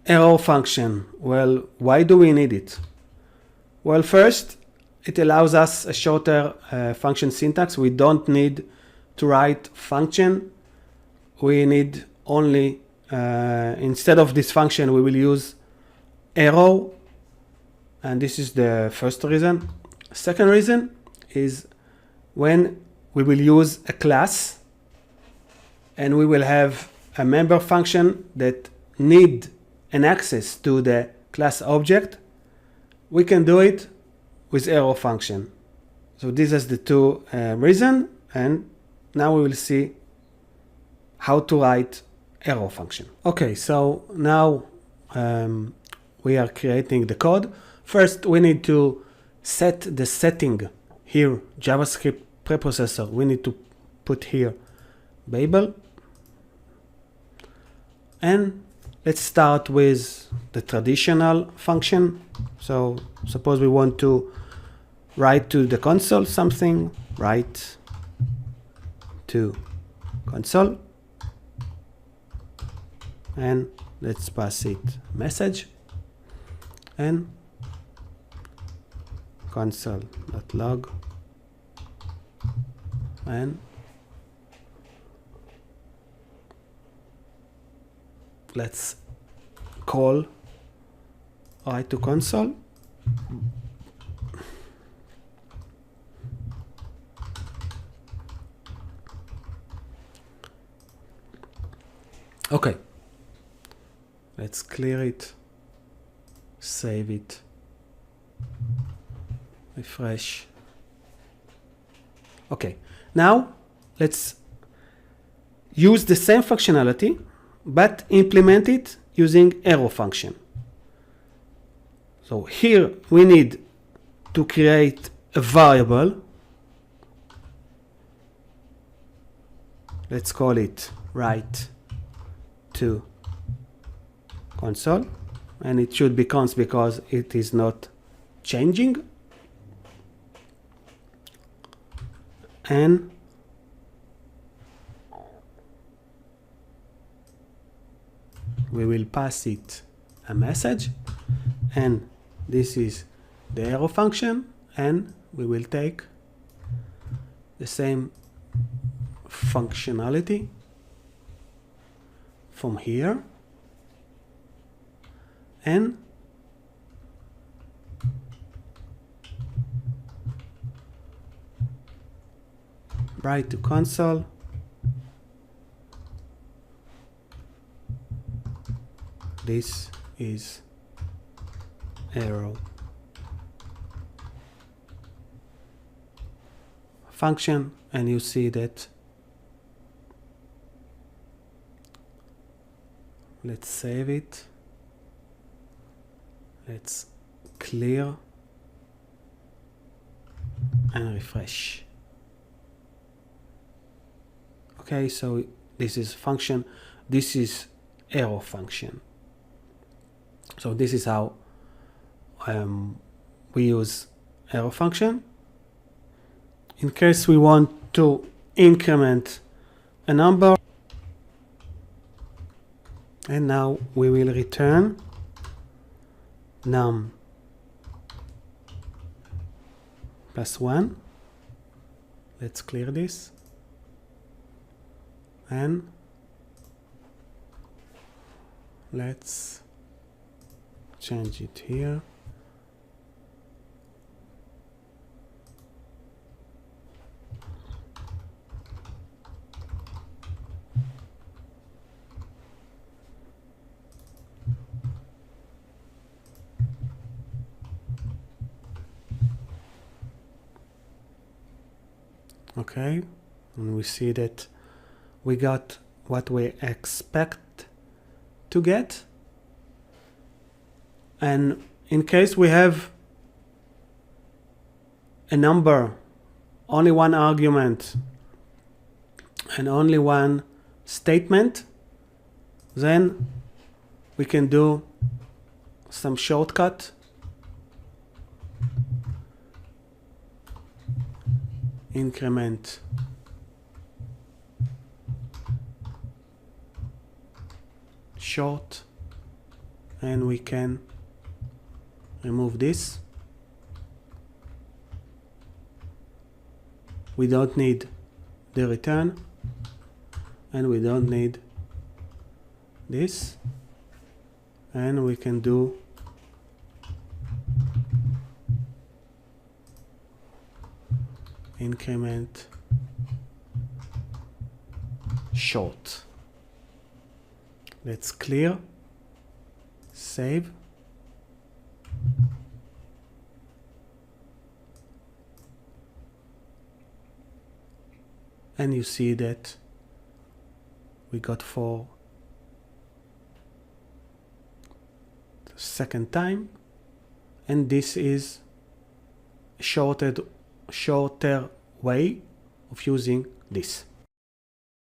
Arrow function. Well, why do we need it? Well, first, it allows us a shorter function syntax. We don't need to write function. We need only, instead of this function, we will use arrow. And this is the first reason. Second reason is when we will use a class and we will have a member function that need an access to the class object, we can do it with arrow function. So these are the two reasons, and now we will see how to write arrow function. Okay, so now we are creating the code. First, we need to set the setting here, JavaScript preprocessor. We need to put here Babel. And let's start with the traditional function. So suppose we want to write to the console something, write to console, and let's pass it message and console.log, and let's call write to console. Okay, let's clear it, save it, refresh. Okay, now let's use the same functionality but implement it using arrow function. So here we need to create a variable. Let's call it write to console, and it should be const because it is not changing. And we will pass it a message, and this is the arrow function, and we will take the same functionality from here and write to console. This is arrow function, and you see that. Let's save it. Let's clear and refresh. Okay, so this is function, this is arrow function. So this is how we use arrow function. In case we want to increment a number, and now we will return num plus 1. Let's clear this and let's change it here. Okay, and we see that we got what we expect to get. And in case we have a number, only one argument and only one statement, then we can do some shortcut. Increment short and we can remove this. We don't need the return, and we don't need this, and we can do increment short. Let's clear, save. And you see that we got 4 the second time, and this is a shorter way of using this.